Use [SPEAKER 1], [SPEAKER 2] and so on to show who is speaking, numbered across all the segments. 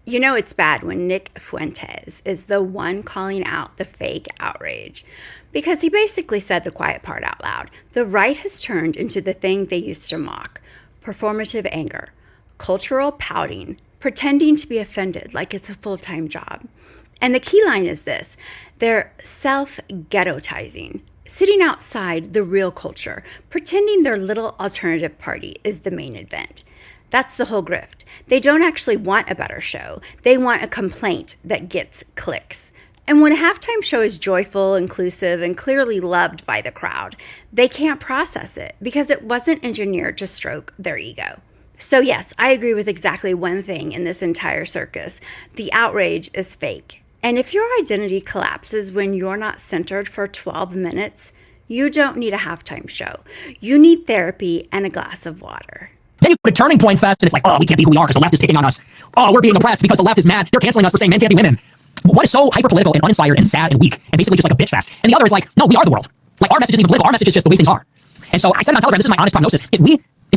[SPEAKER 1] You know it's bad when Nick Fuentes is the one calling out the fake outrage because he basically said the quiet part out loud. The right has turned into the thing they used to mock: performative anger, cultural pouting, pretending to be offended like it's a full-time job. And the key line is this: they're self-ghettotizing, sitting outside the real culture, pretending their little alternative party is the main event. That's the whole grift. They don't actually want a better show. They want a complaint that gets clicks. And when a halftime show is joyful, inclusive, and clearly loved by the crowd, they can't process it because it wasn't engineered to stroke their ego. So yes, I agree with exactly one thing in this entire circus: the outrage is fake. And if your identity collapses when you're not centered for 12 minutes, you don't need a halftime show. You need therapy and a glass of water.
[SPEAKER 2] Then you put a turning point fest, and it's like, oh, we can't be who we are because the left is picking on us. Oh, we're being oppressed because the left is mad. They're canceling us for saying men can't be women. One is so hyper-political and uninspired and sad and weak and basically just like a bitch fest. And the other is like, no, we are the world. Like, our message isn't even political. Our message is just the way things are. And so I said it on Telegram, this is my honest prognosis. If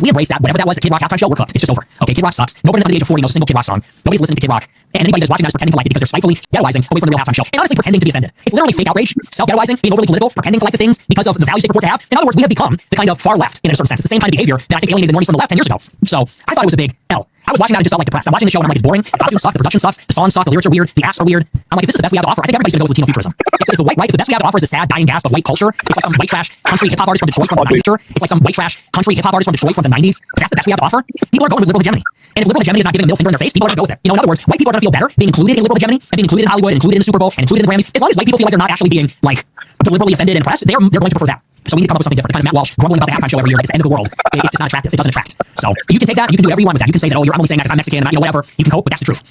[SPEAKER 2] we embrace that, whatever that was, the Kid Rock halftime show, we're cooked. It's just over. Okay, Kid Rock sucks. Nobody under the age of 40 knows a single Kid Rock song. Nobody's listening to Kid Rock. And anybody that's watching that is pretending to like it because they're spitefully ghettoizing away from the real halftime show. And honestly, pretending to be offended. It's literally fake outrage, self-ghettoizing, being overly political, pretending to like the things because of the values they purport to have. In other words, we have become the kind of far left in a certain sense. It's the same kind of behavior that I think alienated the normies from the left 10 years ago. So I thought it was a big L. I was watching that and just felt like depressed. I'm watching the show and I'm like, it's boring. The costumes suck, the production sucks, the songs suck, the lyrics are weird, the acts are weird. I'm like, if this is the best we have to offer, I think everybody's gonna go with Latino futurism. If the white right, if the best we have to offer is a sad, dying gasp of white culture, it's like some white trash country hip hop artist from Detroit from the 90s. It's like some white trash country hip hop artist from Detroit from the 90s. If that's the best we have to offer, people are going with liberal hegemony. And if liberal hegemony is not giving a middle finger in their face, people are gonna go with it. You know, in other words, white people are gonna feel better being included in liberal hegemony and being included in Hollywood, included in the Super Bowl, and included in the Grammys. As long as white people feel like they're not actually being like deliberately offended and oppressed, they're going to prefer that. So we need to come up with something different. The kind of Matt Walsh grumbling about the halftime show every year like it's the end of the world. It's just not attractive. It doesn't attract. So you can take that. You can do whatever you want with that. You can say that, oh, you're only saying that because I'm Mexican and whatever. You can cope, but that's the truth.